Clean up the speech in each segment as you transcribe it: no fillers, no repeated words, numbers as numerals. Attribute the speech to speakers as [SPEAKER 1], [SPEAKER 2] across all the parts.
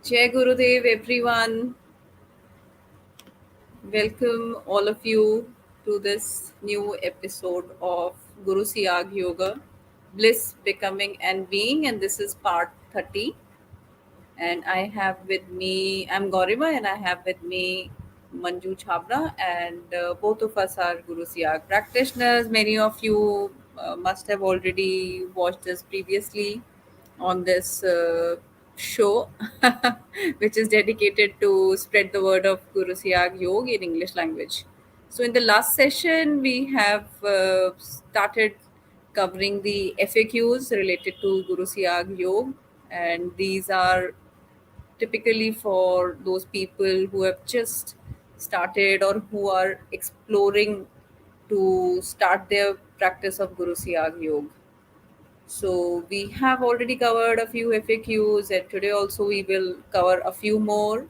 [SPEAKER 1] Jai Gurudev, everyone. Welcome all of you to this new episode of Guru Siyag Yoga, Bliss, Becoming and Being, and this is part 30. And I have with me, I'm Gaurima, and I have with me Manju Chabra, and both of us are Guru Siyag practitioners. Many of you must have already watched this previously on this show, which is dedicated to spread the word of Guru Siyag Yoga in English language. So, in the last session, we have started covering the FAQs related to Guru Siyag Yoga, and these are typically for those people who have just started or who are exploring to start their practice of Guru Siyag Yoga. So we have already covered a few FAQs, and today also we will cover a few more.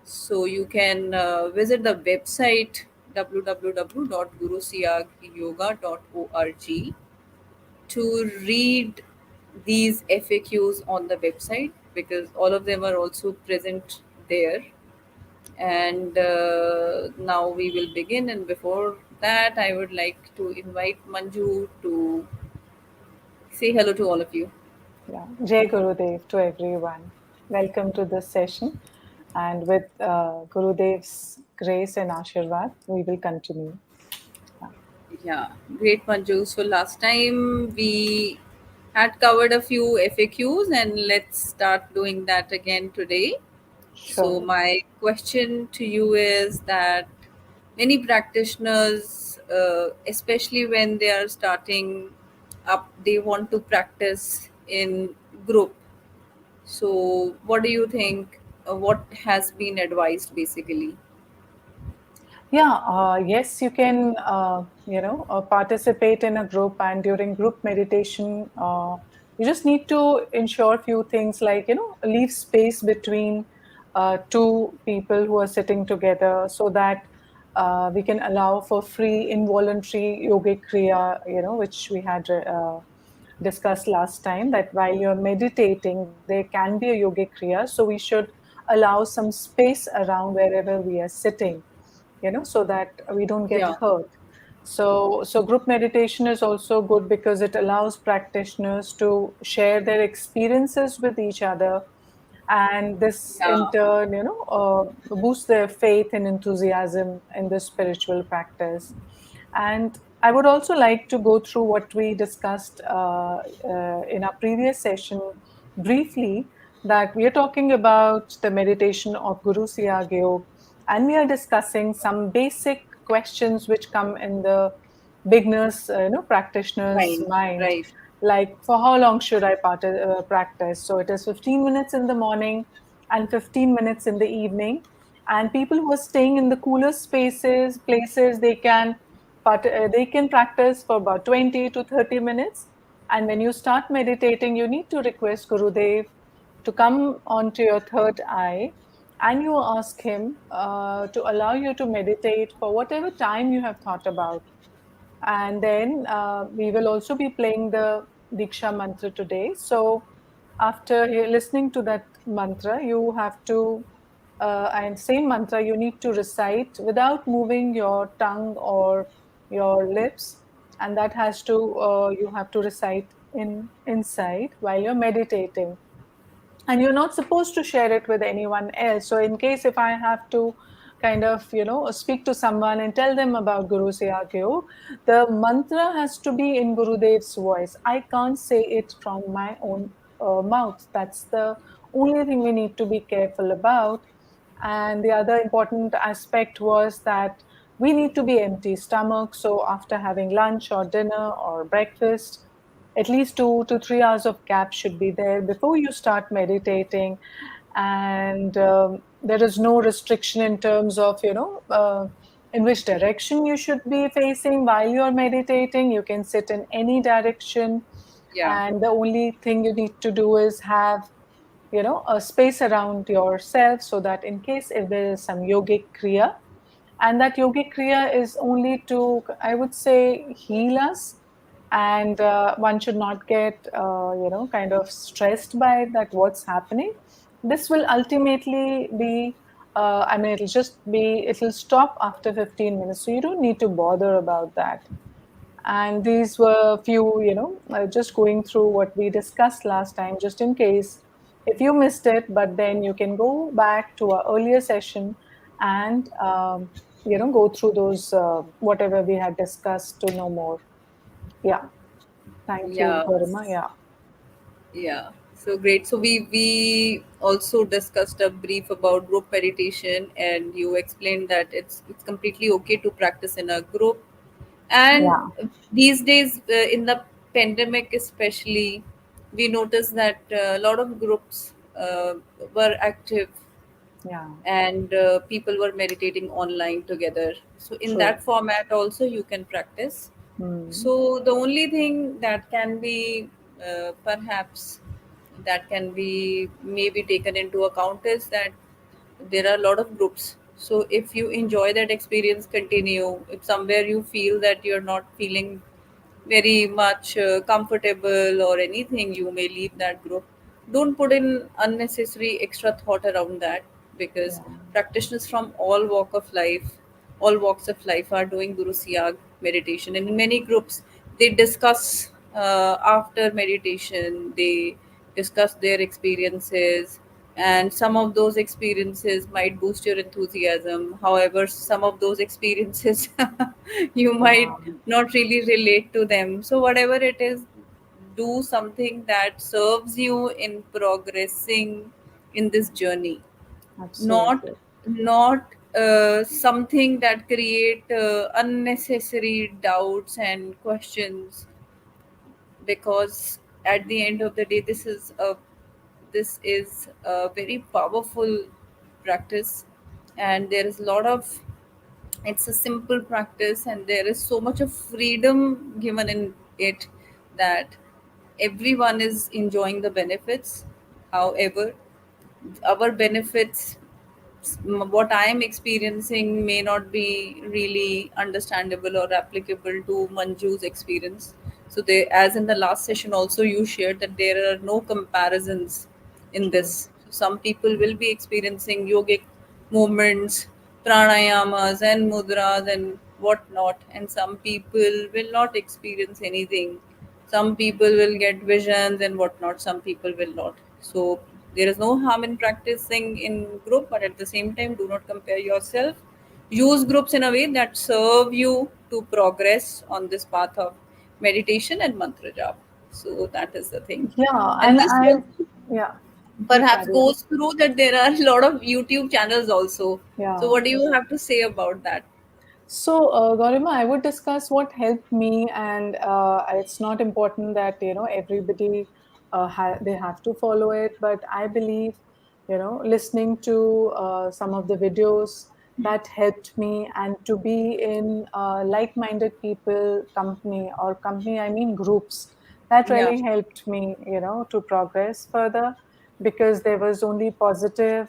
[SPEAKER 1] So you can visit the website www.gurusiyagyoga.org to read these FAQs on the website because all of them are also present there. And now we will begin. And before that, I would like to invite Manju to say hello to all of you.
[SPEAKER 2] Yeah, Jai Gurudev to everyone. Welcome to this session. And with Gurudev's grace and Ashirwad, we will continue.
[SPEAKER 1] Yeah, great, Manju. So last time we had covered a few FAQs, and let's start doing that again today. So
[SPEAKER 2] Sure.
[SPEAKER 1] my question to you is that many practitioners, especially when they are starting up, they want to practice in group. So what do you think? What has been advised basically?
[SPEAKER 2] Yeah, yes, you can, participate in a group, and during group meditation, you just need to ensure few things like, leave space between two people who are sitting together so that we can allow for free involuntary yogic kriya, which we had discussed last time, that while you're meditating, there can be a yogic kriya. So we should allow some space around wherever we are sitting, so that we don't get
[SPEAKER 1] Yeah,
[SPEAKER 2] hurt. So group meditation is also good because it allows practitioners to share their experiences with each other, and this in
[SPEAKER 1] yeah,
[SPEAKER 2] turn, boosts their faith and enthusiasm in the spiritual practice. And I would also like to go through what we discussed in our previous session briefly, that we are talking about the meditation of Guru Siyag Yoga, and we are discussing some basic questions which come in the beginners, practitioners'
[SPEAKER 1] right,
[SPEAKER 2] mind,
[SPEAKER 1] right.
[SPEAKER 2] like for how long should I practice? So it is 15 minutes in the morning and 15 minutes in the evening. And people who are staying in the cooler spaces, places, they can practice for about 20 to 30 minutes. And when you start meditating, you need to request Gurudev to come onto your third eye, and you ask him to allow you to meditate for whatever time you have thought about. And then we will also be playing the Diksha mantra today. So after listening to that mantra, you have to, and same mantra, you need to recite without moving your tongue or your lips. And that has to, you have to recite inside while you're meditating, and you're not supposed to share it with anyone else. So in case if I have to kind of speak to someone and tell them about Guru Siyag Yoga, the mantra has to be in Gurudev's voice. I can't say it from my own mouth. That's the only thing we need to be careful about. And the other important aspect was that we need to be empty stomach. So after having lunch or dinner or breakfast, at least 2 to 3 hours of gap should be there before you start meditating. And there is no restriction in terms of, in which direction you should be facing while you're meditating. You can sit in any direction.
[SPEAKER 1] Yeah,
[SPEAKER 2] And the only thing you need to do is have, a space around yourself, so that in case if there is some yogic kriya, and that yogic kriya is only to, I would say, heal us. And one should not get kind of stressed by that what's happening. this will ultimately be, I mean, it'll stop after 15 minutes. So you don't need to bother about that. And these were a few, just going through what we discussed last time, just in case if you missed it, but then you can go back to our earlier session and, go through those, whatever we had discussed to know more. Yeah. Thank you,
[SPEAKER 1] Yeah.
[SPEAKER 2] Garima. Yeah.
[SPEAKER 1] Yeah, so great. So we also discussed a brief about group meditation, and you explained that it's completely okay to practice in a group. And
[SPEAKER 2] Yeah.
[SPEAKER 1] these days, in the pandemic especially, we noticed that a lot of groups were active,
[SPEAKER 2] Yeah.
[SPEAKER 1] and people were meditating online together. So in
[SPEAKER 2] True.
[SPEAKER 1] that format also you can practice.
[SPEAKER 2] Hmm.
[SPEAKER 1] So the only thing that can be perhaps that can be maybe taken into account is that there are a lot of groups. So if you enjoy that experience, continue. If somewhere you feel that you're not feeling very much comfortable or anything, you may leave that group. Don't put in unnecessary extra thought around that, because
[SPEAKER 2] Yeah.
[SPEAKER 1] practitioners from all walks of life are doing Guru Siyag meditation. And in many groups, they discuss after meditation, they discuss their experiences, and some of those experiences might boost your enthusiasm. However, some of those experiences you might
[SPEAKER 2] Yeah.
[SPEAKER 1] not really relate to them. So whatever it is, do something that serves you in progressing in this journey, not
[SPEAKER 2] Absolutely.
[SPEAKER 1] something that create unnecessary doubts and questions. Because at the end of the day, this is a very powerful practice, and there is a lot of it's a simple practice, and there is so much of freedom given in it that everyone is enjoying the benefits. However, our benefits, what I am experiencing may not be really understandable or applicable to Manju's experience. So they, as in the last session also you shared that there are no comparisons in
[SPEAKER 2] True.
[SPEAKER 1] this. So some people will be experiencing yogic movements, pranayamas and mudras and whatnot, and some people will not experience anything. Some people will get visions and whatnot, some people will not. So there is no harm in practicing in group, but at the same time, do not compare yourself. Use groups in a way that serve you to progress on this path of meditation and mantra jap. So that is the thing.
[SPEAKER 2] Yeah.
[SPEAKER 1] And
[SPEAKER 2] And
[SPEAKER 1] this
[SPEAKER 2] I, yeah, please
[SPEAKER 1] perhaps
[SPEAKER 2] carry on.
[SPEAKER 1] goes through that there are a lot of YouTube channels also. So
[SPEAKER 2] Yeah.
[SPEAKER 1] what do you have to say about that?
[SPEAKER 2] So, Gaurima, I would discuss what helped me, and it's not important that everybody they have to follow it. But I believe, listening to some of the videos that helped me, and to be in like-minded people company, or company, I mean groups, that
[SPEAKER 1] Yeah.
[SPEAKER 2] really helped me, to progress further, because there was only positive.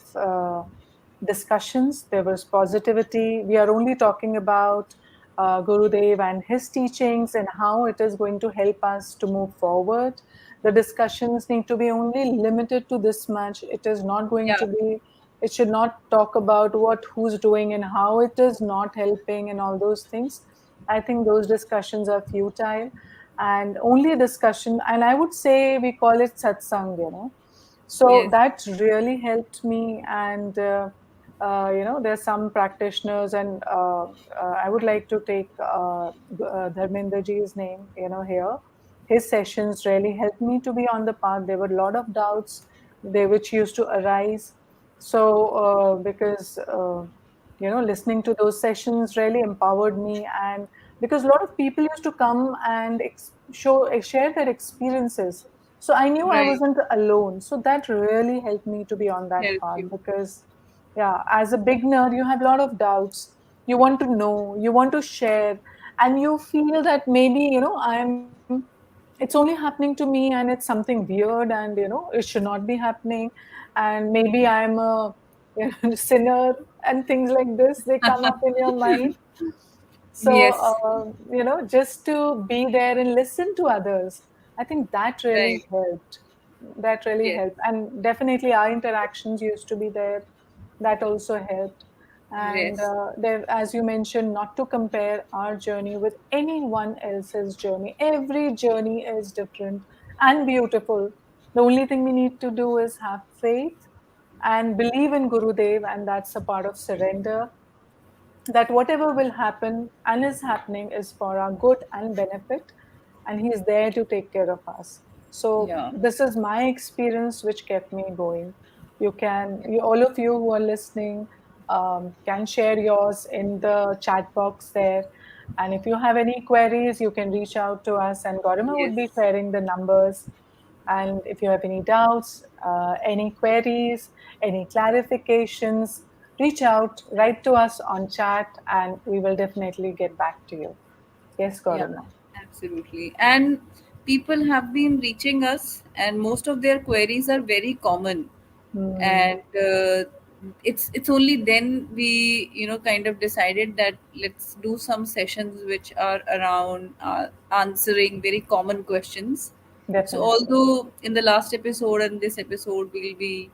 [SPEAKER 2] Discussions, there was positivity. We are only talking about Gurudev and his teachings and how it is going to help us to move forward. The discussions need to be only limited to this much. It is not going
[SPEAKER 1] Yeah.
[SPEAKER 2] to be, it should not talk about what who's doing and how it is not helping and all those things. I think those discussions are futile, and only discussion, and I would say we call it satsang, so
[SPEAKER 1] Yes.
[SPEAKER 2] that really helped me. And there's some practitioners, and I would like to take Dharmender ji's name, here. His sessions really helped me to be on the path. There were a lot of doubts which used to arise. So because listening to those sessions really empowered me, and because a lot of people used to come and share their experiences, so I knew I
[SPEAKER 1] Right.
[SPEAKER 2] wasn't alone. So that really helped me to be on that
[SPEAKER 1] Help
[SPEAKER 2] path,
[SPEAKER 1] you.
[SPEAKER 2] because, yeah, as a beginner, you have a lot of doubts. You want to know, you want to share, and you feel that maybe, it's only happening to me and it's something weird, and, it should not be happening. And maybe I'm a sinner, and things like this, they come up in your mind. So,
[SPEAKER 1] Yes.
[SPEAKER 2] just to be there and listen to others, I think that really
[SPEAKER 1] Right.
[SPEAKER 2] helped. that really
[SPEAKER 1] Yes.
[SPEAKER 2] helped. And definitely our interactions used to be there. That also helped. And
[SPEAKER 1] Yes.
[SPEAKER 2] there, as you mentioned, not to compare our journey with anyone else's journey. Every journey is different and beautiful. The only thing we need to do is have faith and believe in Gurudev, and that's a part of surrender, that whatever will happen and is happening is for our good and benefit, and he is there to take care of us. So
[SPEAKER 1] Yeah.
[SPEAKER 2] this is my experience which kept me going. You can, you, all of you who are listening, can share yours in the chat box there, and if you have any queries you can reach out to us, and Gorima would be
[SPEAKER 1] Yes.
[SPEAKER 2] sharing the numbers. And if you have any doubts, any queries, any clarifications, reach out, write to us on chat, and we will definitely get back to you. Yes,
[SPEAKER 1] Yeah,
[SPEAKER 2] Gaurana.
[SPEAKER 1] absolutely. And people have been reaching us, and most of their queries are very common.
[SPEAKER 2] Hmm,
[SPEAKER 1] And it's only then we, kind of decided that let's do some sessions which are around answering very common questions. So
[SPEAKER 2] definitely.
[SPEAKER 1] although in the last episode and this episode we'll be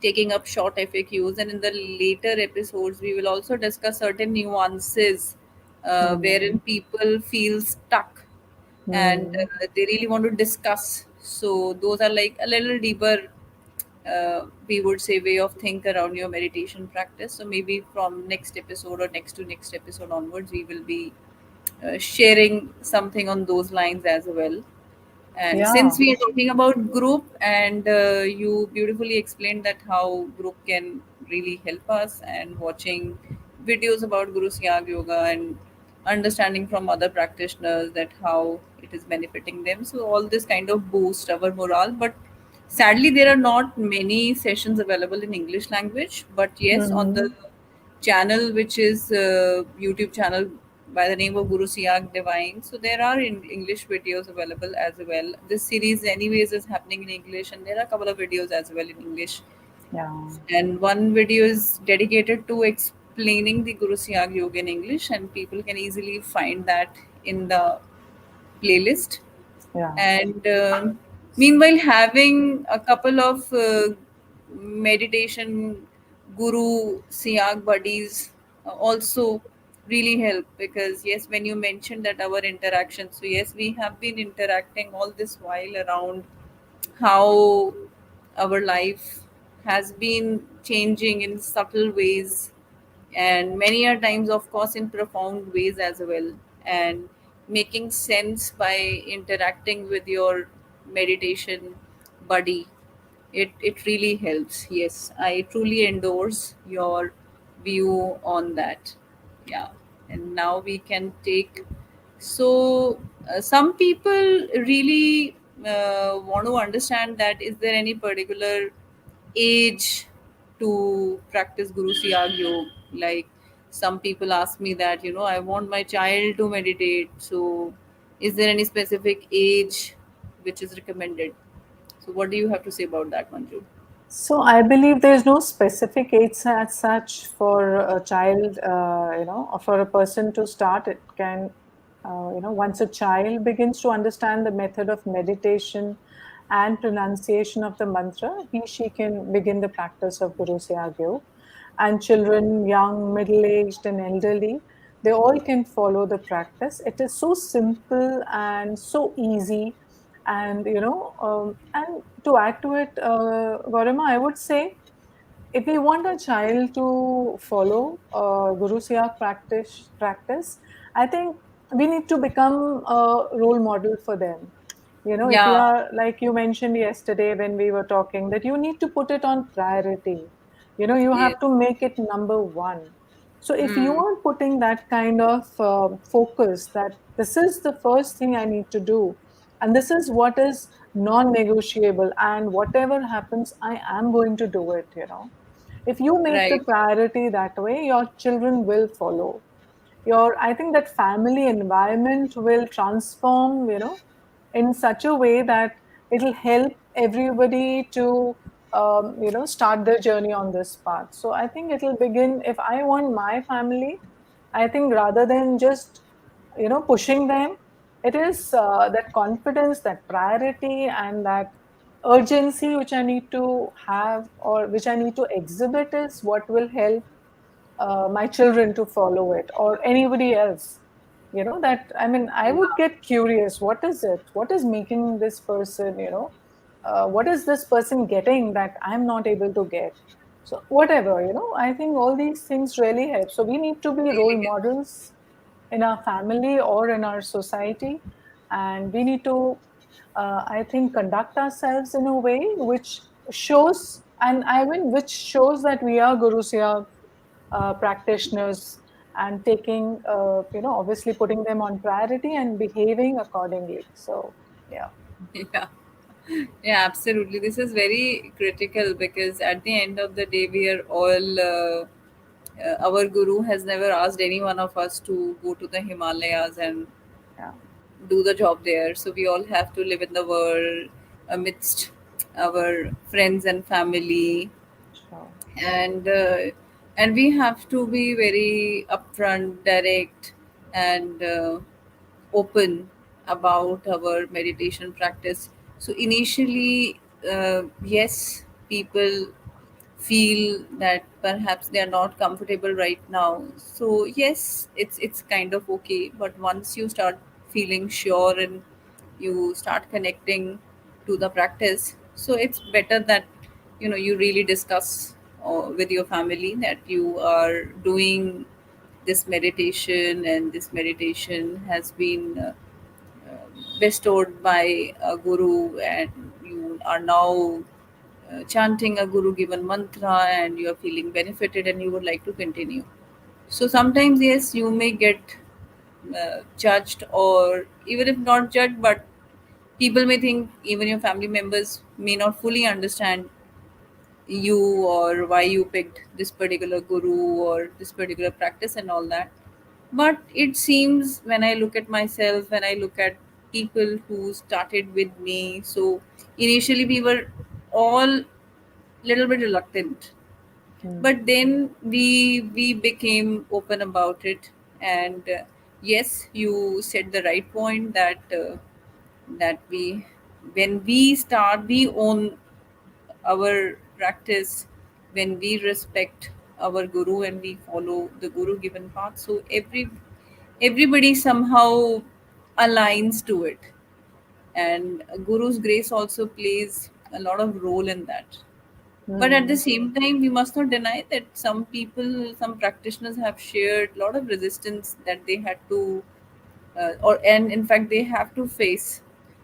[SPEAKER 1] taking up short FAQs, and in the later episodes we will also discuss certain nuances
[SPEAKER 2] Hmm,
[SPEAKER 1] wherein people feel stuck and
[SPEAKER 2] hmm,
[SPEAKER 1] they really want to discuss. So those are like a little deeper, we would say, way of think around your meditation practice. So maybe from next episode or next to next episode onwards, we will be sharing something on those lines as well. And
[SPEAKER 2] yeah,
[SPEAKER 1] since we are talking about group, and you beautifully explained that how group can really help us, and watching videos about Guru Siyag Yoga and understanding from other practitioners that how it is benefiting them. So all this kind of boost our morale. But sadly, there are not many sessions available in English language. But yes, on the
[SPEAKER 2] hmm,
[SPEAKER 1] channel, which is YouTube channel by the name of Guru Siyag Divine. So there are in English videos available as well. This series, anyways, is happening in English, and there are a couple of videos as well in English.
[SPEAKER 2] yeah,
[SPEAKER 1] And one video is dedicated to explaining the Guru Siyag Yoga in English, and people can easily find that in the playlist.
[SPEAKER 2] yeah.
[SPEAKER 1] And meanwhile, having a couple of meditation guru siyag buddies also really help, because yes, when you mentioned that our interaction, so yes, we have been interacting all this while around how our life has been changing in subtle ways, and many a times, of course, in profound ways as well, and making sense by interacting with your meditation buddy. It really helps. Yes, I truly endorse your view on that. Yeah. And now we can take, so some people really want to understand that is there any particular age to practice Guru Siyag Yoga? Like, some people ask me that, I want my child to meditate. So is there any specific age which is recommended? So what do you have to say about that, Manju?
[SPEAKER 2] So I believe there is no specific age as such for a child, or for a person to start. It can, once a child begins to understand the method of meditation and pronunciation of the mantra, she can begin the practice of Guru Sayagyo. And children, young, middle-aged, and elderly, they all can follow the practice. It is so simple and so easy, and and to add to it, Gaurima, I would say, if we want a child to follow Guru Siyak practice, I think we need to become a role model for them. If you
[SPEAKER 1] Yeah.
[SPEAKER 2] are, like you mentioned yesterday when we were talking, that you need to put it on priority. You
[SPEAKER 1] Yes.
[SPEAKER 2] have to make it number one. So if you
[SPEAKER 1] Hmm.
[SPEAKER 2] are putting that kind of focus, that this is the first thing I need to do, and this is what is non-negotiable, and whatever happens, I am going to do it. If you make the
[SPEAKER 1] Right.
[SPEAKER 2] priority that way, your children will follow. I think that family environment will transform, in such a way that it'll help everybody to start their journey on this path. So I think it'll begin, if I want my family, I think, rather than just pushing them, it is that confidence, that priority, and that urgency which I need to have or which I need to exhibit is what will help my children to follow it or anybody else. You know, that I mean, I would
[SPEAKER 1] Yeah.
[SPEAKER 2] get curious. What is it? What is making this person, what is this person getting that I'm not able to get? So, whatever, I think all these things really help. So, we need to be role
[SPEAKER 1] Really good.
[SPEAKER 2] models in our family or in our society. And we need to, I think, conduct ourselves in a way which shows, and I mean, which shows that we are Guru Siyag practitioners and taking, obviously putting them on priority and behaving accordingly. So, yeah.
[SPEAKER 1] Yeah. Yeah, absolutely. This is very critical because at the end of the day, we are all. Our guru has never asked any one of us to go to the Himalayas and
[SPEAKER 2] Yeah,
[SPEAKER 1] do the job there. So we all have to live in the world amidst our friends and family,
[SPEAKER 2] sure.
[SPEAKER 1] and and we have to be very upfront, direct, and open about our meditation practice. So initially, yes, people feel that perhaps they are not comfortable right now. So yes, it's kind of okay. But once you start feeling sure and you start connecting to the practice, so it's better that you really discuss with your family that you are doing this meditation, and this meditation has been bestowed by a guru, and you are now chanting a guru given mantra, and you are feeling benefited and you would like to continue. So sometimes, yes, you may get judged, or even if not judged, but people may think, even your family members may not fully understand you, or why you picked this particular guru or this particular practice and all that. But it seems, when I look at myself, when I look at people who started with me, so initially we were all little bit reluctant,
[SPEAKER 2] Mm.
[SPEAKER 1] but then we became open about it. And yes, you said the right point that that we when we start, we own our practice, when we respect our guru and we follow the guru given path, so everybody somehow aligns to it, and guru's grace also plays a lot of role in that. But at the
[SPEAKER 2] Mm.
[SPEAKER 1] same time, we must not deny that some people, some practitioners have shared a lot of resistance that they had to, or and in fact, they have to face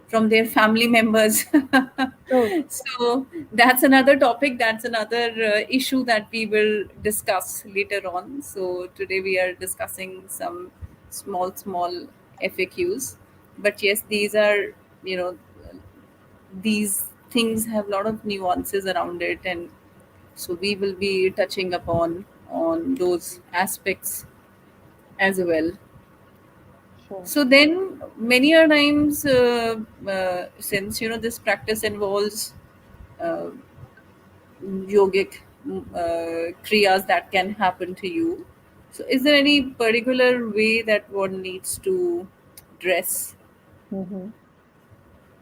[SPEAKER 1] from their family members.
[SPEAKER 2] True.
[SPEAKER 1] So that's another topic. That's another issue that we will discuss later on. So today we are discussing some small FAQs. But yes, these are, you know these things have a lot of nuances around it, and so we will be touching upon on those aspects as well.
[SPEAKER 2] Sure.
[SPEAKER 1] So then, many a times, since this practice involves uh, yogic kriyas that can happen to you, so is there any particular way that one needs to dress?
[SPEAKER 2] Hmm.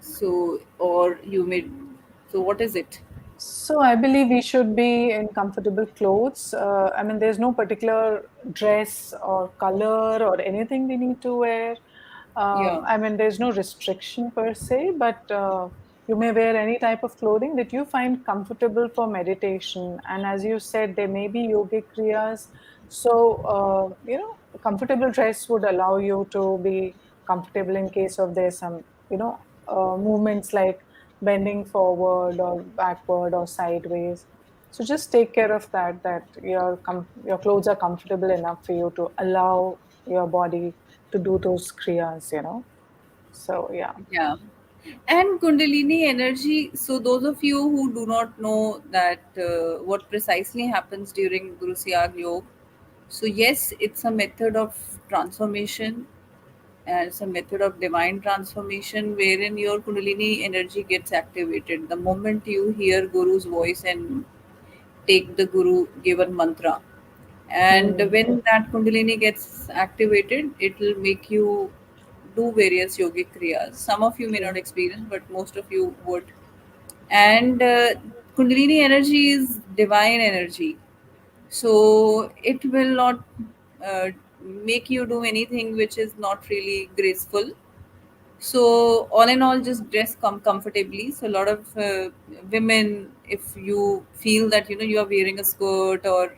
[SPEAKER 1] So, or you may, so what is it?
[SPEAKER 2] So I believe we should be in comfortable clothes. I mean, there's no particular dress or color or anything we need to wear.
[SPEAKER 1] Yeah,
[SPEAKER 2] I mean, there's no restriction per se, but you may wear any type of clothing that you find comfortable for meditation. And as you said, there may be yogic kriyas. So, a comfortable dress would allow you to be comfortable in case of there's some, movements like bending forward or backward or sideways. So just take care of that, that your clothes are comfortable enough for you to allow your body to do those kriyas. So yeah.
[SPEAKER 1] yeah. And Kundalini energy. So, those of you who do not know that what precisely happens during Guru Siyag Yoga, so yes, it's a method of transformation, and it's a method of divine transformation wherein your Kundalini energy gets activated the moment you hear Guru's voice and take the Guru given mantra. And
[SPEAKER 2] Hmm.
[SPEAKER 1] when that Kundalini gets activated, it will make you do various yogic kriyas. Some of you may not
[SPEAKER 2] True.
[SPEAKER 1] experience, but most of you would. And Kundalini energy is divine energy, so it will not uh, make you do anything which is not really graceful. So all in all, just dress comfortably. So a lot of women, if you feel that you are wearing a skirt, or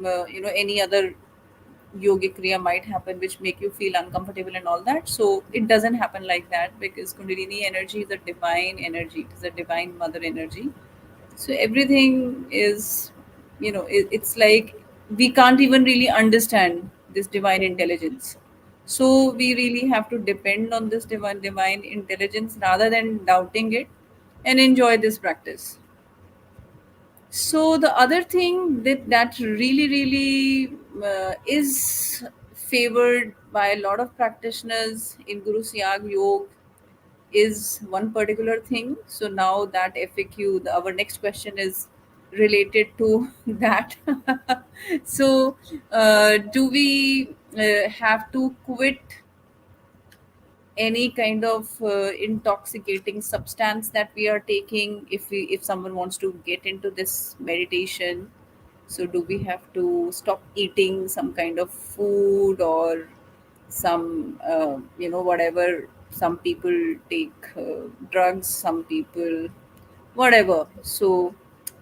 [SPEAKER 1] any other yogic kriya might happen which make you feel uncomfortable and all that, so it doesn't happen like that, because Kundalini energy is a divine energy, it is a divine mother energy. So everything is, it's like we can't even really understand this divine
[SPEAKER 2] Mm.
[SPEAKER 1] intelligence. So we really have to depend on this divine intelligence rather than doubting it, and enjoy this practice. So the other thing that really really is favored by a lot of practitioners in Guru Siyag Yoga is one particular thing. So now that FAQ, our next question is related to that. So do we have to quit any kind of intoxicating substance that we are taking if someone wants to get into this meditation? So do we have to stop eating some kind of food, or some whatever? Some people take drugs, some people whatever. So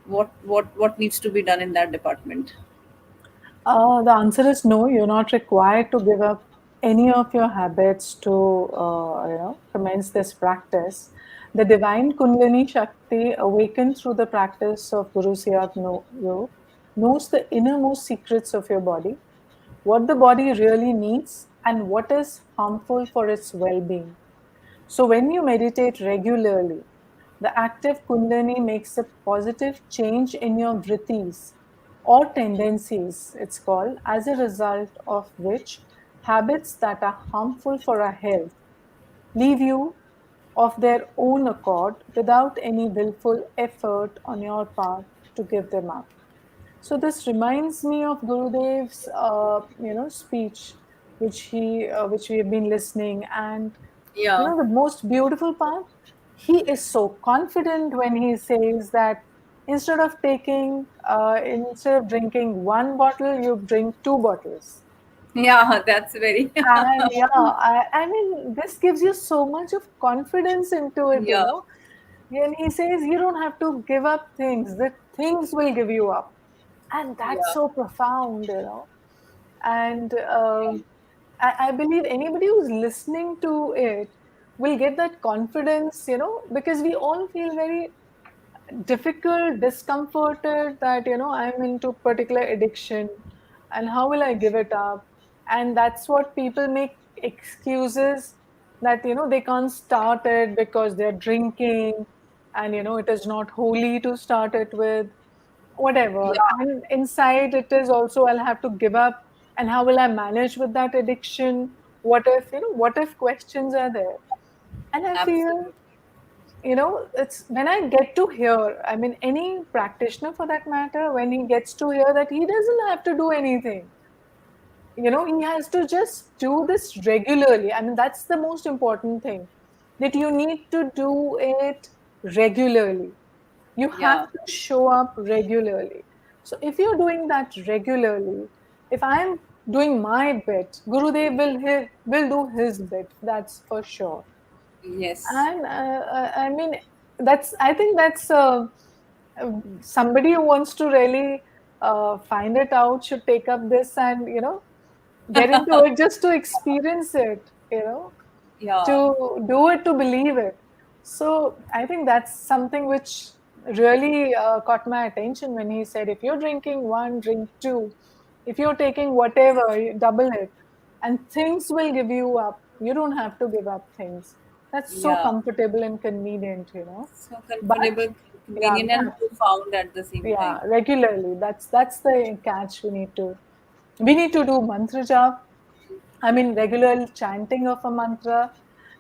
[SPEAKER 1] what needs to be done in that department?
[SPEAKER 2] The answer is no. You're not required to give up any of your habits to, commence this practice. The divine Kundalini Shakti, awakened through the practice of Guru Siyag Yoga, knows the innermost secrets of your body, what the body really needs, and what is harmful for its well-being. So, when you meditate regularly, the active Kundalini makes a positive change in your vrittis or tendencies, it's called, as a result of which habits that are harmful for our health leave you of their own accord without any willful effort on your part to give them up. So this reminds me of Gurudev's, speech, which we have been listening, and
[SPEAKER 1] Yeah.
[SPEAKER 2] the most beautiful part, he is so confident when he says that instead of drinking one bottle, you drink two bottles.
[SPEAKER 1] Yeah, that's very
[SPEAKER 2] And yeah, I mean, this gives you so much of confidence into it,
[SPEAKER 1] yeah,
[SPEAKER 2] And he says you don't have to give up things, that things will give you up. And that's
[SPEAKER 1] yeah,
[SPEAKER 2] so profound. And I believe anybody who's listening to it will get that confidence, because we all feel very difficult, discomforted that, I'm into particular addiction and how will I give it up? And that's what people make excuses that, they can't start it because they're drinking and, it is not holy to start it with, whatever.
[SPEAKER 1] yeah,
[SPEAKER 2] And inside it is also, I'll have to give up. And how will I manage with that addiction? What if questions are there? And I feel,
[SPEAKER 1] absolutely.
[SPEAKER 2] it's when I get to hear, I mean, any practitioner for that matter, when he gets to hear that he doesn't have to do anything, he has to just do this regularly. I mean, that's the most important thing, that you need to do it regularly. You have
[SPEAKER 1] Yeah,
[SPEAKER 2] to show up regularly. So if you're doing that regularly, if I'm doing my bit, Gurudev will do his bit. That's for sure.
[SPEAKER 1] yes.
[SPEAKER 2] And I mean, I think that's somebody who wants to really find it out should take up this and, get into it just to experience it,
[SPEAKER 1] Yeah,
[SPEAKER 2] to do it, to believe it. So I think that's something which really caught my attention when he said, if you're drinking one, drink two. If you're taking whatever, you double it. And things will give you up. You don't have to give up things. That's so
[SPEAKER 1] yeah.
[SPEAKER 2] comfortable and convenient.
[SPEAKER 1] So
[SPEAKER 2] But
[SPEAKER 1] comfortable,
[SPEAKER 2] yeah,
[SPEAKER 1] convenient, and
[SPEAKER 2] but
[SPEAKER 1] profound at the same
[SPEAKER 2] yeah,
[SPEAKER 1] time.
[SPEAKER 2] regularly. That's the catch we need to do mantra jap. I mean, regular chanting of a mantra,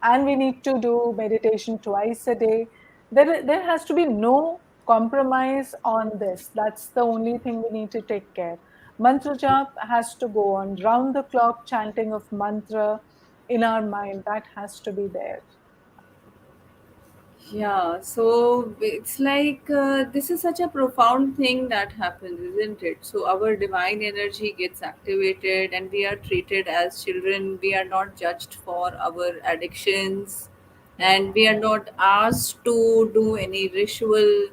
[SPEAKER 2] and we need to do meditation twice a day. There has to be no compromise on this. That's the only thing we need to take care. Mantra jap has to go on, round the clock chanting of mantra in our mind. That has to be there.
[SPEAKER 1] Yeah, so it's like this is such a profound thing that happens, isn't it? So our divine energy gets activated, and we are treated as children. We are not judged for our addictions,
[SPEAKER 2] Yeah.
[SPEAKER 1] and we are not asked to do any ritual.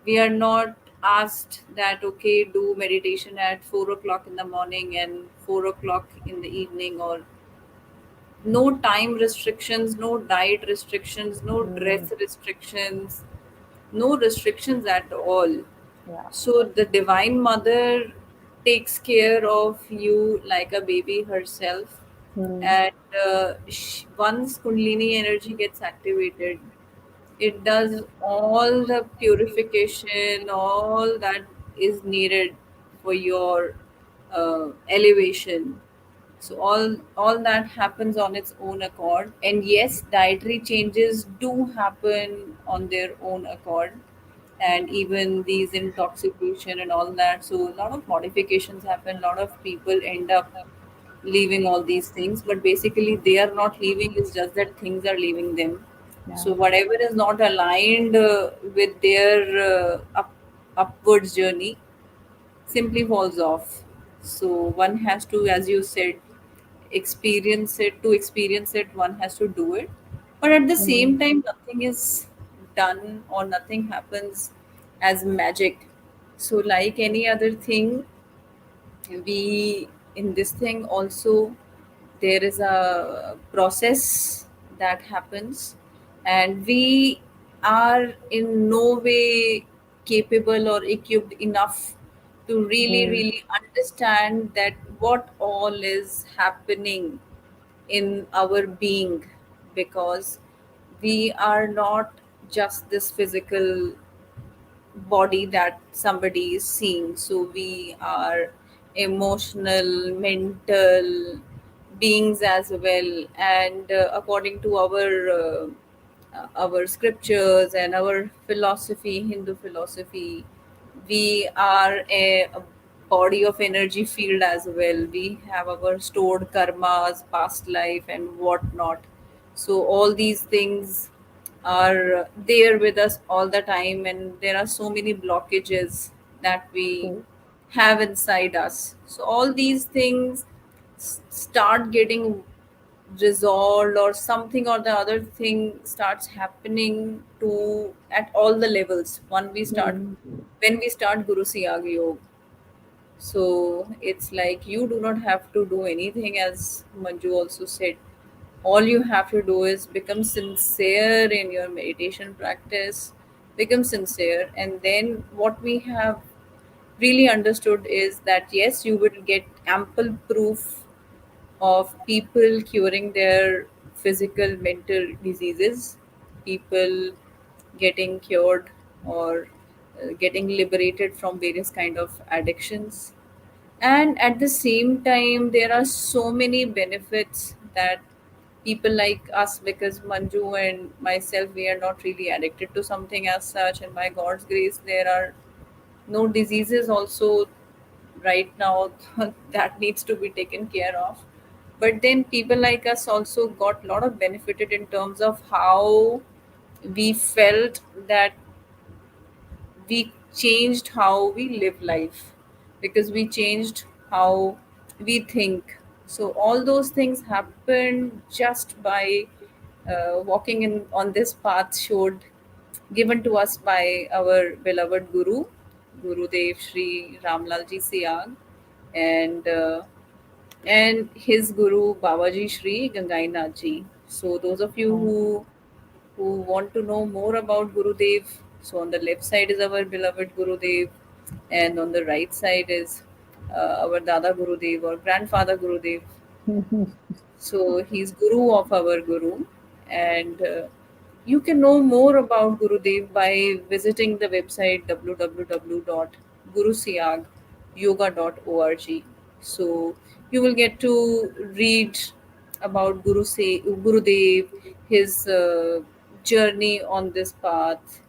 [SPEAKER 1] We are not asked that, okay, do meditation at 4 o'clock in the morning and 4 o'clock in the evening, or no time restrictions, no diet restrictions, no
[SPEAKER 2] Mm,
[SPEAKER 1] dress restrictions, no restrictions at all.
[SPEAKER 2] yeah.
[SPEAKER 1] So the Divine Mother takes care of you like a baby herself.
[SPEAKER 2] Mm,
[SPEAKER 1] And once Kundalini energy gets activated, it does all the purification, all that is needed for your elevation. So all that happens on its own accord. And yes, dietary changes do happen on their own accord, and even these intoxication and all that. So a lot of modifications happen. A lot of people end up leaving all these things, but basically they are not leaving. It's just that things are leaving them.
[SPEAKER 2] yeah.
[SPEAKER 1] So whatever is not aligned with their upwards journey simply falls off. So one has to, as you said, experience it. To experience it, one has to do it. But at the
[SPEAKER 2] Mm,
[SPEAKER 1] same time, nothing is done or nothing happens as magic. So, like any other thing, we in this thing also, there is a process that happens, and we are in no way capable or equipped enough to really
[SPEAKER 2] mm,
[SPEAKER 1] really understand that what all is happening in our being, because we are not just this physical body that somebody is seeing. So we are emotional, mental beings as well. And according to our scriptures and our philosophy, Hindu philosophy, we are a body of energy field as well. We have our stored karmas, past life, and whatnot. So all these things are there with us all the time, and there are so many blockages that we
[SPEAKER 2] true.
[SPEAKER 1] have inside us. So all these things start getting resolved, or something or the other thing starts happening to at all the levels
[SPEAKER 2] Mm,
[SPEAKER 1] when we start Guru Siyag Yoga. So it's like you do not have to do anything, as Manju also said. All you have to do is become sincere in your meditation practice, become sincere, and then what we have really understood is that yes, you will get ample proof of people curing their physical, mental diseases, people getting cured or getting liberated from various kind of addictions. And at the same time, there are so many benefits that people like us, because Manju and myself, we are not really addicted to something as such, and by God's grace there are no diseases also right now that needs to be taken care of. But then people like us also got a lot of benefited in terms of how we felt that we changed how we live life, because we changed how we think. So all those things happened just by walking in on this path showed, given to us by our beloved Gurudev Shri Ramlal Ji Siyag, and his guru Babaji Shri Gangainath Ji. So those of you
[SPEAKER 2] mm,
[SPEAKER 1] who want to know more about Gurudev, so on the left side is our beloved Gurudev, and on the right side is our Dada Gurudev or grandfather Gurudev. So he's Guru of our Guru, and you can know more about Gurudev by visiting the website www.gurusiyagyoga.org. So you will get to read about Gurudev, his journey on this path,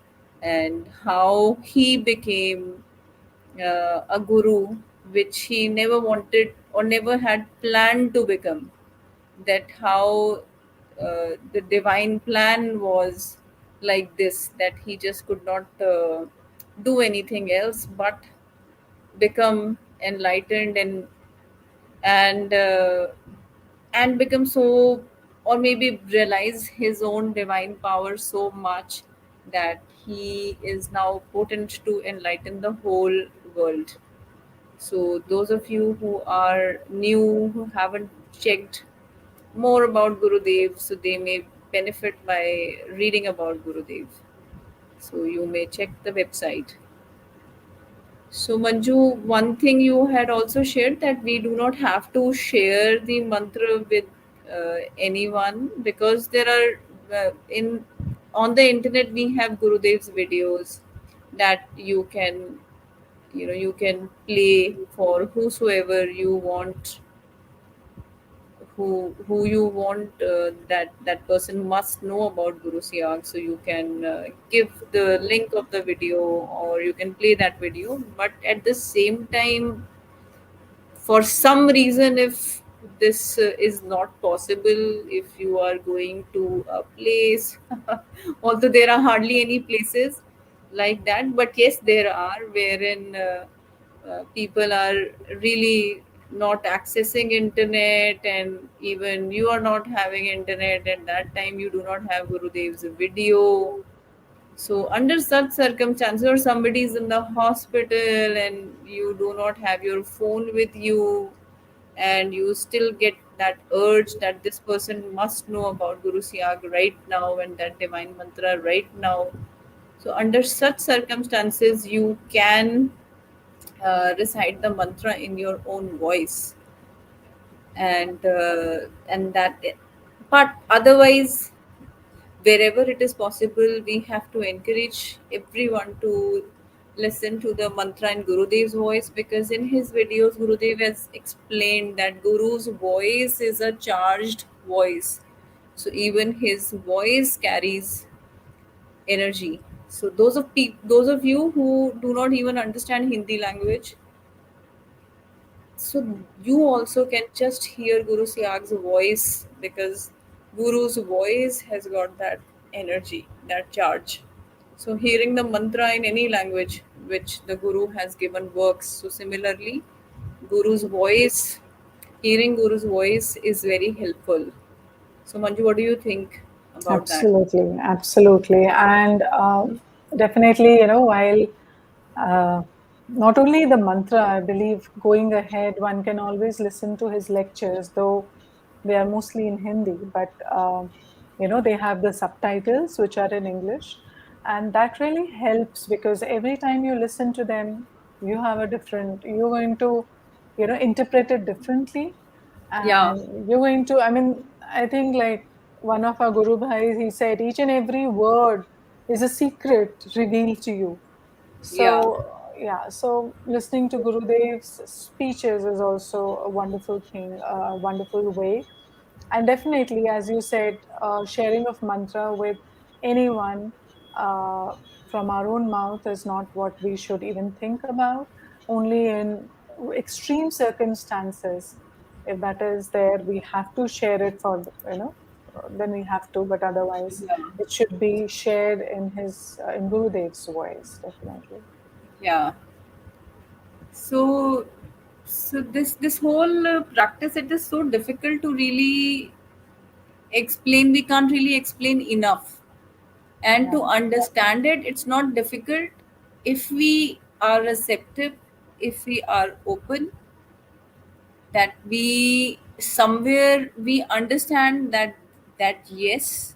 [SPEAKER 1] and how he became a guru, which he never wanted or never had planned to become. That how the divine plan was, like this, that he just could not do anything else but become enlightened and uh, and become so, or maybe realize his own divine power so much that he is now potent to enlighten the whole world. So those of you who are new, who haven't checked more about Gurudev, so they may benefit by reading about Gurudev. So you may check the website. So, Manju, one thing you had also shared, that we do not have to share the mantra with anyone, because there are in on the internet we have Gurudev's videos that you can play for whosoever you want, who you want, that person must know about Guru Siyag. So you can give the link of the video, or you can play that video. But at the same time, for some reason, if this is not possible, if you are going to a place, although there are hardly any places like that, but yes, there are, wherein people are really not accessing internet, and even you are not having internet at that time, you do not have Gurudev's video. So, under such circumstances, or somebody is in the hospital and you do not have your phone with you, and you still get that urge that this person must know about Guru Siyag right now and that divine mantra right now. So, under such circumstances, you can recite the mantra in your own voice, and that. But otherwise, wherever it is possible, we have to encourage everyone to listen to the mantra in Gurudev's voice, because in his videos, Gurudev has explained that Guru's voice is a charged voice. So even his voice carries energy. So those of you who do not even understand Hindi language, so you also can just hear Guru Siyag's voice, because Guru's voice has got that energy, that charge. So hearing the mantra in any language which the Guru has given works. So similarly, Guru's voice, hearing Guru's voice is very helpful. So Manju, what do you think about that?
[SPEAKER 2] Absolutely, absolutely. And definitely, while uh, not only the mantra, I believe going ahead, one can always listen to his lectures, though they are mostly in Hindi, but they have the subtitles which are in English. And that really helps because every time you listen to them, you're going to, interpret it differently,
[SPEAKER 1] Yeah,
[SPEAKER 2] and you're going to, I mean, I think like one of our Guru Bhais, he said, each and every word is a secret revealed to you.
[SPEAKER 1] yeah,
[SPEAKER 2] So, yeah, so listening to Gurudev's speeches is also a wonderful thing, a wonderful way. And definitely, as you said, sharing of mantra with anyone uh, from our own mouth is not what we should even think about. Only in extreme circumstances, if that is there, we have to share it then we have to, but otherwise,
[SPEAKER 1] yeah,
[SPEAKER 2] it should be shared in in Gurudev's voice, definitely.
[SPEAKER 1] yeah. So, this whole practice, it is so difficult to really explain. We can't really explain enough, and to
[SPEAKER 2] Yeah,
[SPEAKER 1] understand it, it's not difficult if we are receptive, if we are open, that we somewhere we understand that yes,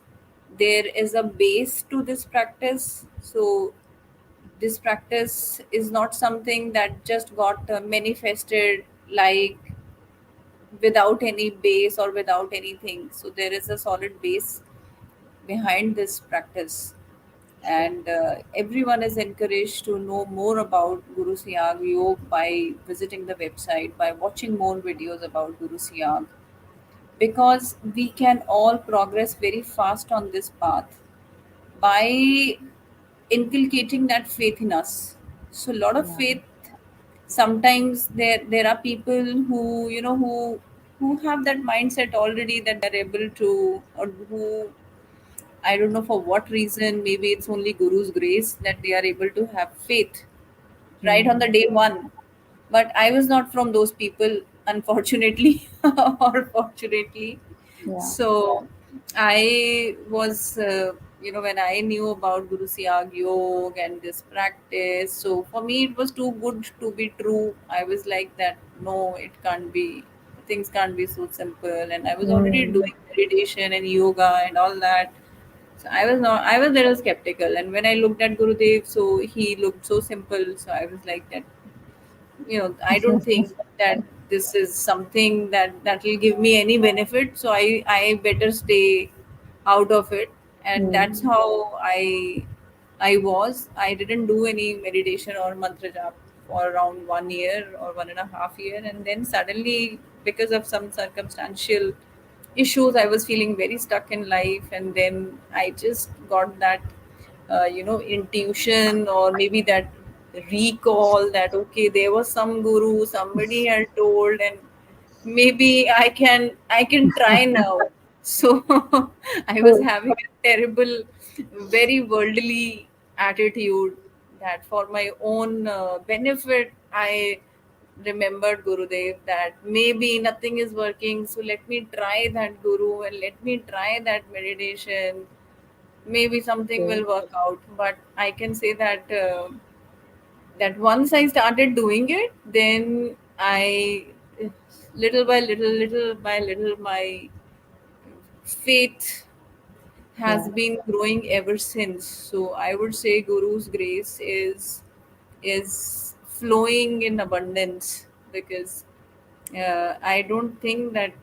[SPEAKER 1] there is a base to this practice. So this practice is not something that just got manifested, like without any base or without anything. So there is a solid base behind this practice,
[SPEAKER 2] true.
[SPEAKER 1] and everyone is encouraged to know more about Guru Siyag Yoga by visiting the website, by watching more videos about Guru Siyag, because we can all progress very fast on this path by inculcating that faith in us. So a lot of
[SPEAKER 2] Yeah,
[SPEAKER 1] faith. Sometimes there are people who who have that mindset already, that they're able to, or who I don't know for what reason. Maybe it's only Guru's grace that they are able to have faith right on the
[SPEAKER 2] Mm.
[SPEAKER 1] day one. But I was not from those people, unfortunately, or fortunately.
[SPEAKER 2] Yeah.
[SPEAKER 1] So I was, when I knew about Guru Siyag Yoga and this practice, so for me it was too good to be true. I was like that, no, it can't be, things can't be so simple. And I was already
[SPEAKER 2] Mm.
[SPEAKER 1] doing meditation and yoga and all that. So I was a little skeptical. And when I looked at Gurudev, so he looked so simple. So I was like that, I don't think that this is something that will give me any benefit, so I better stay out of it. And that's
[SPEAKER 2] Mm.
[SPEAKER 1] how I didn't do any meditation or mantra jap for around 1 year or 1.5 year. And then suddenly, because of some circumstantial issues, I was feeling very stuck in life. And then I just got that intuition, or maybe that recall, that okay, there was some guru, somebody had told, and maybe I can try now. So I was
[SPEAKER 2] Good.
[SPEAKER 1] having a terrible, very worldly attitude, that for my own benefit, I remembered Gurudev, that maybe nothing is working, so let me try that guru and let me try that meditation. Maybe something
[SPEAKER 2] Okay.
[SPEAKER 1] will work out. But I can say that that once I started doing it, then I, little by little, little by little, my faith has
[SPEAKER 2] Yeah.
[SPEAKER 1] been growing ever since. So I would say Guru's grace is flowing in abundance, because I don't think that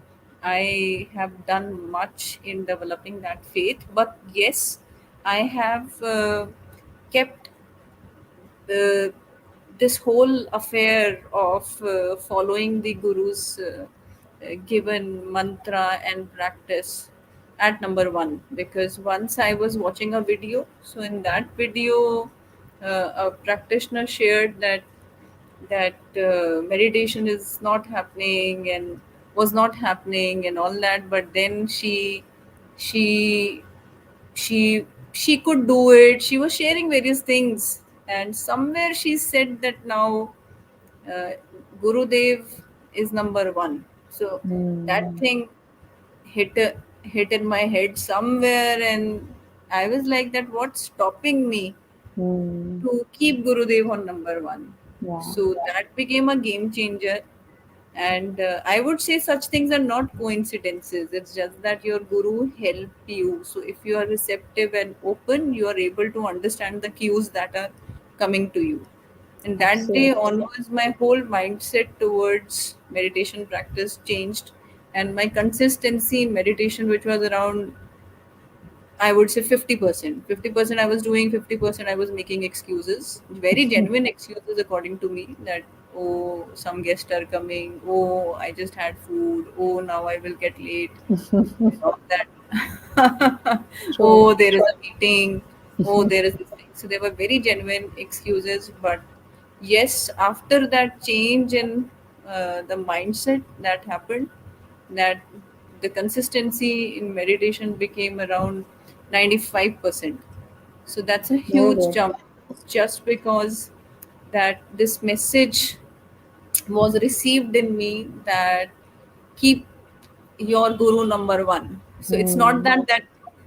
[SPEAKER 1] I have done much in developing that faith. But yes, I have kept the this whole affair of following the guru's given mantra and practice at number one. Because once I was watching a video, so in that video a practitioner shared that meditation is not happening and was not happening and all that. But then she she she could do it. She was sharing various things, and somewhere she said that now uh, Gurudev is number one. So that
[SPEAKER 2] Mm.
[SPEAKER 1] thing hit in my head somewhere, and I was like that, what's stopping me
[SPEAKER 2] Mm.
[SPEAKER 1] to keep Gurudev on number one?
[SPEAKER 2] Yeah.
[SPEAKER 1] So that became a game changer. And I would say such things are not coincidences. It's just that your guru helped you. So if you are receptive and open, you are able to understand the cues that are coming to you. And that day
[SPEAKER 2] Absolutely.
[SPEAKER 1] onwards, my whole mindset towards meditation practice changed. And my consistency in meditation, which was around, I would say, 50%. 50% I was doing, 50% I was making excuses. Very genuine excuses, according to me, that, oh, some guests are coming. Oh, I just had food. Oh, now I will get late. And all that.
[SPEAKER 2] True.
[SPEAKER 1] Oh, there is a meeting. Oh, there is this thing. So they were very genuine excuses. But yes, after that change in the mindset that happened, that the consistency in meditation became around 95%. So that's a
[SPEAKER 2] Very
[SPEAKER 1] huge
[SPEAKER 2] good.
[SPEAKER 1] jump, just because that this message was received in me, that keep your guru number one. So it's not
[SPEAKER 2] Mm.
[SPEAKER 1] that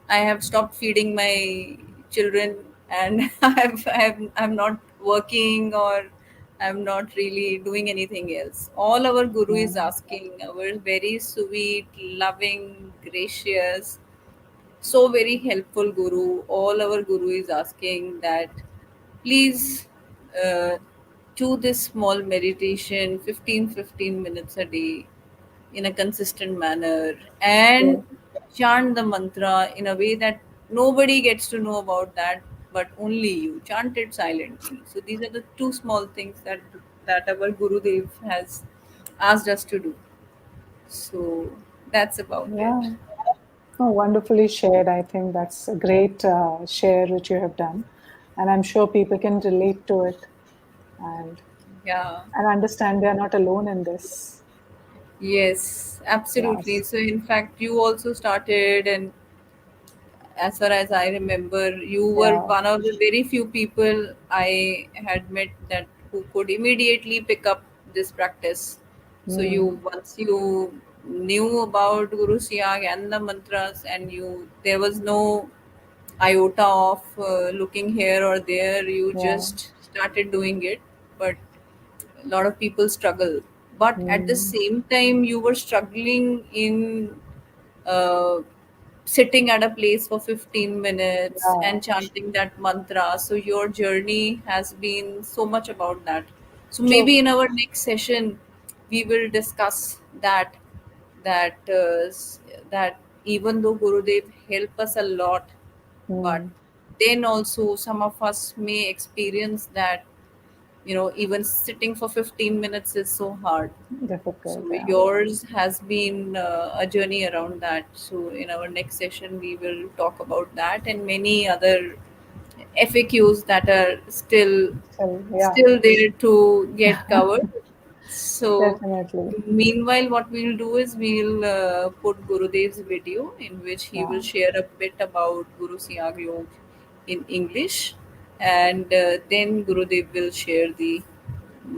[SPEAKER 1] I have stopped feeding my children, and I'm not working, or I'm not really doing anything else. All our guru is
[SPEAKER 2] Yeah.
[SPEAKER 1] asking, our very sweet, loving, gracious, so very helpful guru, all our guru is asking that, please uh, do this small meditation, 15 minutes a day, in a consistent manner, and
[SPEAKER 2] Good.
[SPEAKER 1] chant the mantra in a way that nobody gets to know about that, but only you chant it silently. So these are the two small things that our Gurudev has asked us to do. So that's about it.
[SPEAKER 2] Yeah. Oh, wonderfully shared. I think that's a great share which you have done. And I'm sure people can relate to it and
[SPEAKER 1] Yeah.
[SPEAKER 2] understand they are not alone in this.
[SPEAKER 1] Yes, absolutely.
[SPEAKER 2] Yes.
[SPEAKER 1] So, in fact, you also started, and as far as I remember, you were
[SPEAKER 2] Yeah.
[SPEAKER 1] one of the very few people I had met that who could immediately pick up this practice. So
[SPEAKER 2] Mm.
[SPEAKER 1] you once you knew about Guru Siyag and the mantras, and you there was no iota of looking here or there. You
[SPEAKER 2] Yeah.
[SPEAKER 1] just started doing it, but a lot of people struggle. But at the
[SPEAKER 2] Mm.
[SPEAKER 1] same time, you were struggling in uh, sitting at a place for 15 minutes
[SPEAKER 2] Yeah.
[SPEAKER 1] and chanting that mantra. So your journey has been so much about that. So
[SPEAKER 2] True.
[SPEAKER 1] maybe in our next session, we will discuss that even though Gurudev helped us a lot, but
[SPEAKER 2] Mm.
[SPEAKER 1] then also some of us may experience that, even sitting for 15 minutes is so hard. So
[SPEAKER 2] Difficult. Yeah.
[SPEAKER 1] yours has been a journey around that. So in our next session, we will talk about that and many other FAQs that are still
[SPEAKER 2] So yeah,
[SPEAKER 1] still there to get covered. So
[SPEAKER 2] definitely.
[SPEAKER 1] meanwhile, what we'll do is we'll put Gurudev's video in which he
[SPEAKER 2] Yeah.
[SPEAKER 1] will share a bit about Guru Siyag Yoga in English, and then Gurudev will share the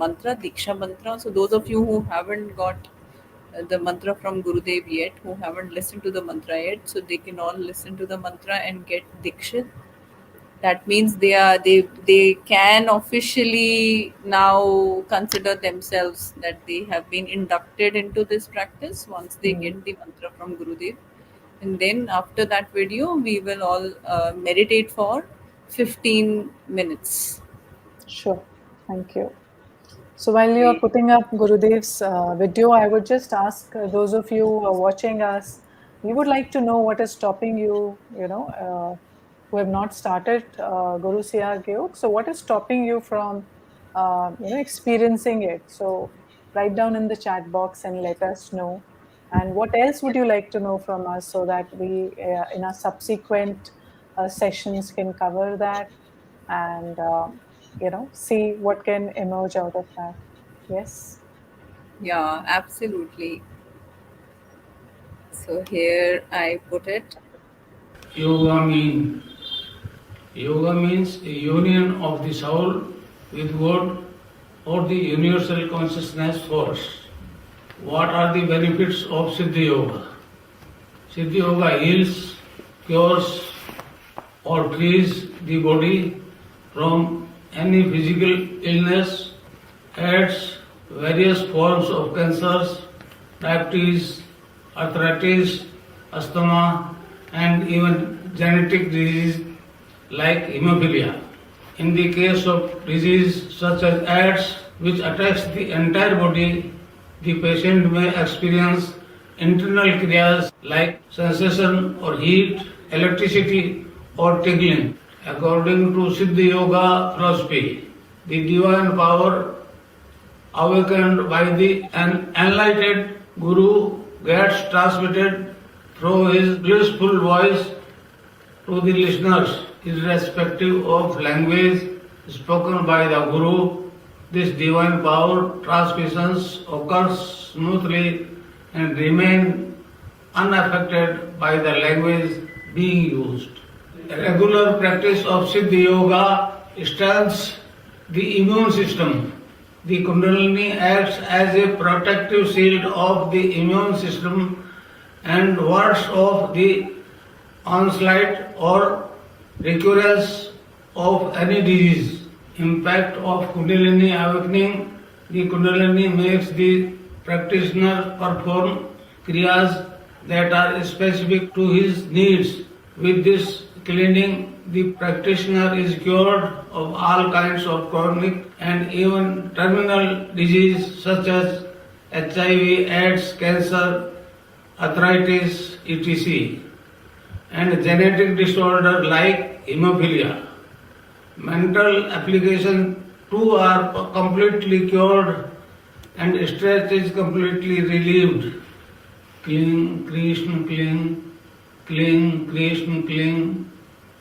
[SPEAKER 1] mantra, Diksha mantra. So those of you who haven't got the mantra from Gurudev yet, who haven't listened to the mantra yet, so they can all listen to the mantra and get Diksha. That means they can officially now consider themselves that they have been inducted into this practice once they
[SPEAKER 2] Mm.
[SPEAKER 1] get the mantra from Gurudev. And then after that video, we will all meditate for 15 minutes.
[SPEAKER 2] Sure. Thank you. So while you're
[SPEAKER 1] Great.
[SPEAKER 2] putting up Gurudev's video, I would just ask those of you who are watching us, we would like to know what is stopping you, who have not started Guru Siyag Yoga. So what is stopping you from, experiencing it? So write down in the chat box and let us know. And what else would you like to know from us so that we, in our subsequent sessions, can cover that and see what can emerge out of that. Yes.
[SPEAKER 1] Yeah, absolutely. So here I put it.
[SPEAKER 3] Yoga mean Yoga means a union of the soul with God or the universal consciousness force. What are the benefits of Siddhi Yoga? Siddhi Yoga heals, cures, or frees the body from any physical illness, aids various forms of cancers, diabetes, arthritis, asthma, and even genetic disease like hemophilia. In the case of disease such as AIDS, which attacks the entire body, the patient may experience internal kriyas like sensation or heat, electricity, or tingling. According to Siddhi Yoga philosophy, the divine power awakened by the enlightened Guru gets transmitted through his blissful voice to the listeners, irrespective of language spoken by the Guru. This divine power transmissions occurs smoothly and remain unaffected by the language being used. Regular practice of Siddhi Yoga strengthens the immune system. The Kundalini acts as a protective shield of the immune system and wards off the onslaught or recurrence of any disease. Impact of Kundalini awakening. The Kundalini makes the practitioner perform kriyas that are specific to his needs. With this cleaning, the practitioner is cured of all kinds of chronic and even terminal disease such as HIV, AIDS, cancer, arthritis, etc., and genetic disorder like hemophilia. Mental application too are completely cured and stress is completely relieved. Cling, Krishna, cling, cling, Krishna, cling,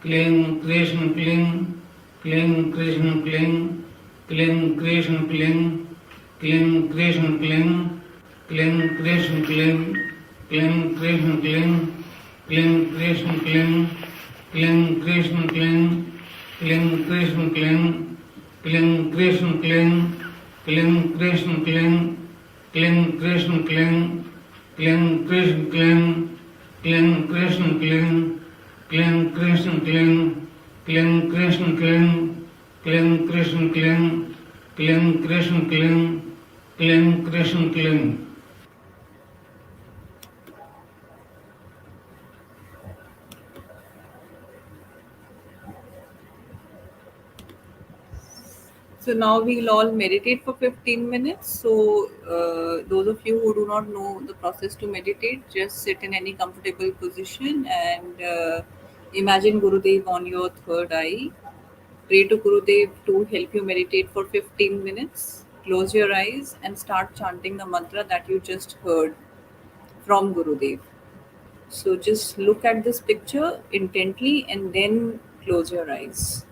[SPEAKER 3] cling, Krishna, cling, cling, Krishna, cling, cling, Krishna, cling, cling, Krishna, cling, cling, Krishna, cling, cling, Krishna, cling, cling, Krishna, cling, Kling Krishna Kling, Kling Krishna Kling, Kling Krishna Kling, Kling Krishna Kling, Kling Krishna Kling, Kling Krishna Kling, Kling Krishna Kling, Kling Krishna Kling, Kling Krishna Kling, Kling Krishna Kling, Kling Krishna Kling, Kling Krishna Kling.
[SPEAKER 1] So now we'll all meditate for 15 minutes. So, those of you who do not know the process to meditate, just sit in any comfortable position and imagine Gurudev on your third eye. Pray to Gurudev to help you meditate for 15 minutes. Close your eyes and start chanting the mantra that you just heard from Gurudev. So, just look at this picture intently and then close your eyes.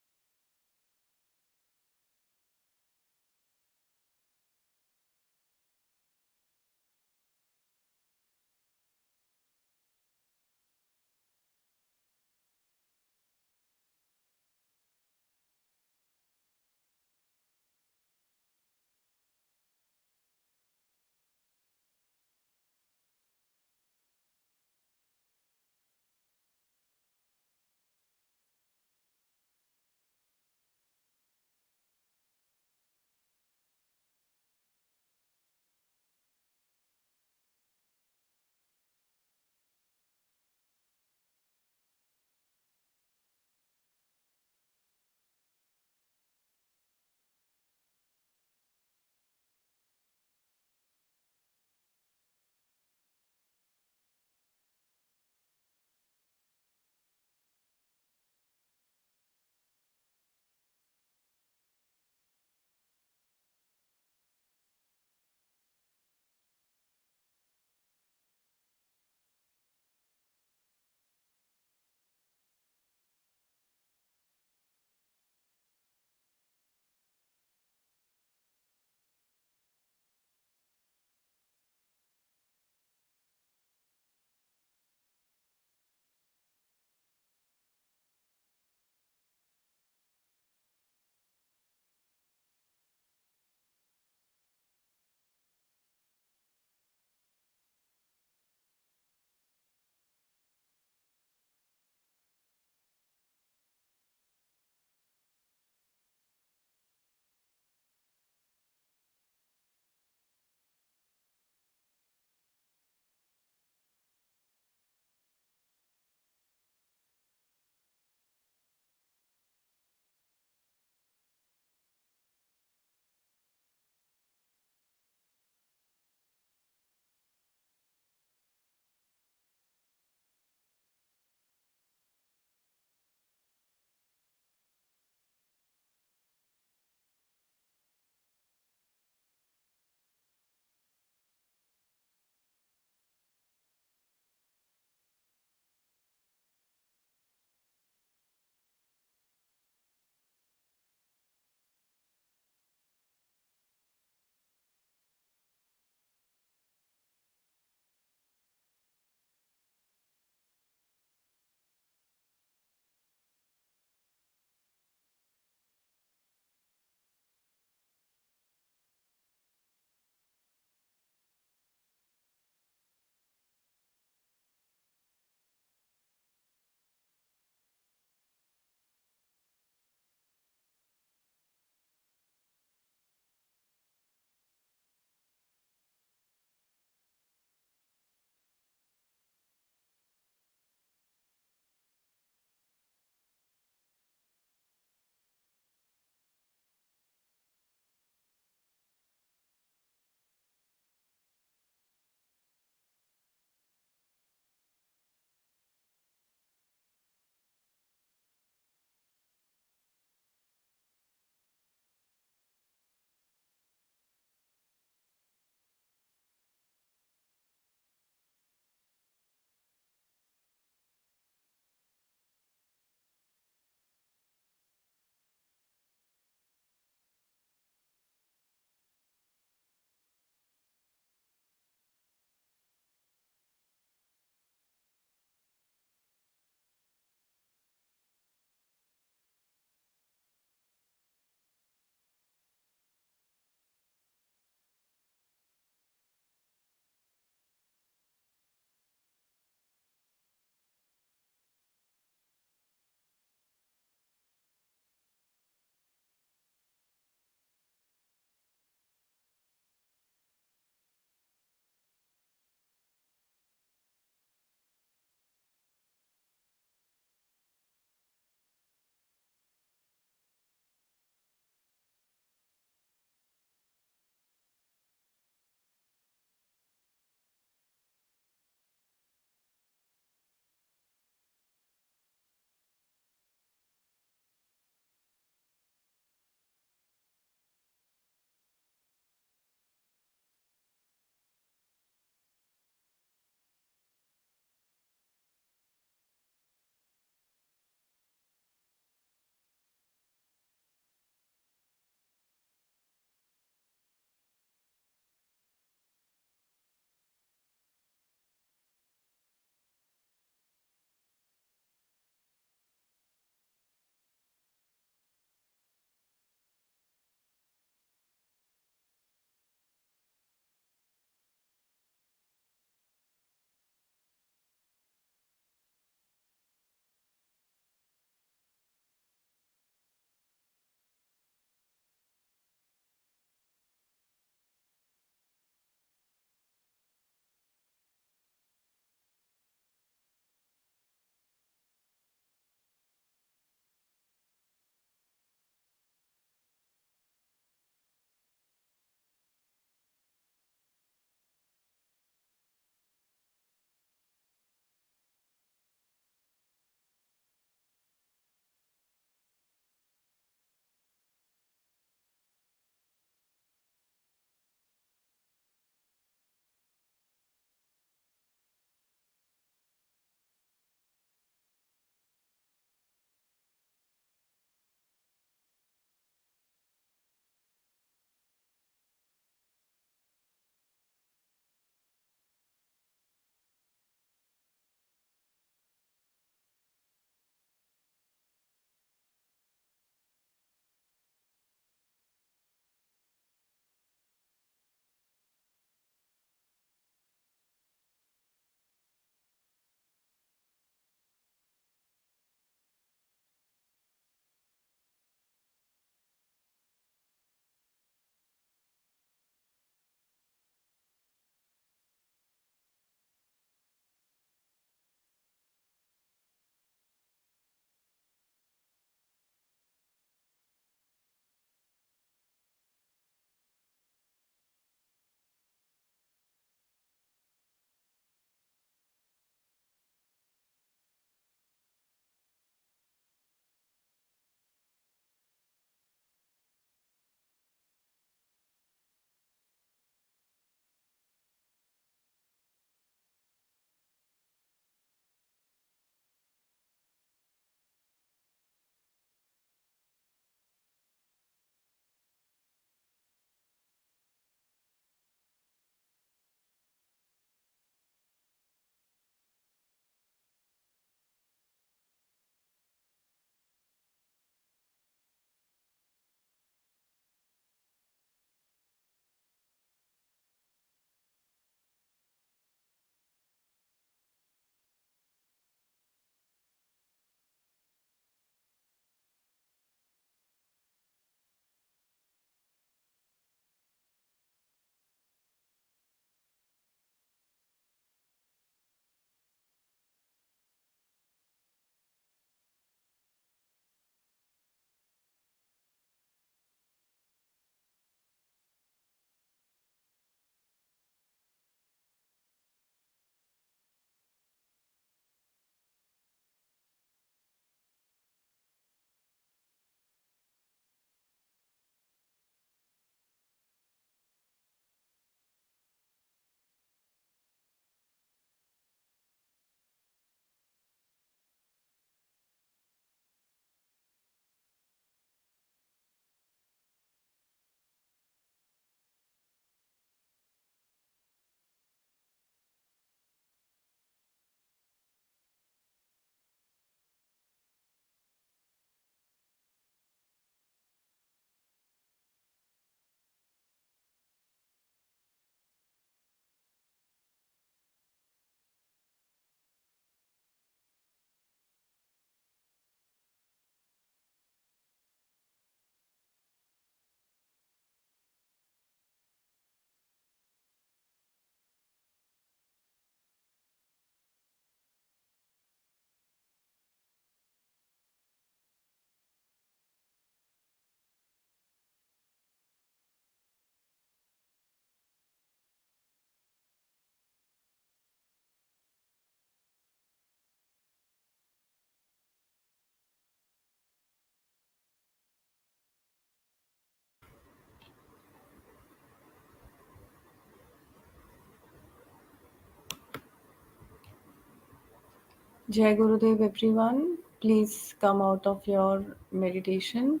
[SPEAKER 1] Jai Gurudev, everyone. Please come out of your meditation.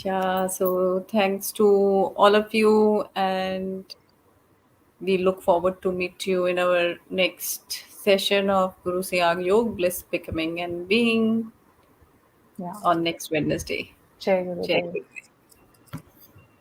[SPEAKER 1] Yeah, so thanks to all of you, and we look forward to meet you in our next session of Guru Siyag Yoga, Bliss Becoming and Being
[SPEAKER 2] Yeah.
[SPEAKER 1] on next Wednesday.
[SPEAKER 2] Jai
[SPEAKER 1] Jai
[SPEAKER 2] Gurudev.
[SPEAKER 1] Gurudev.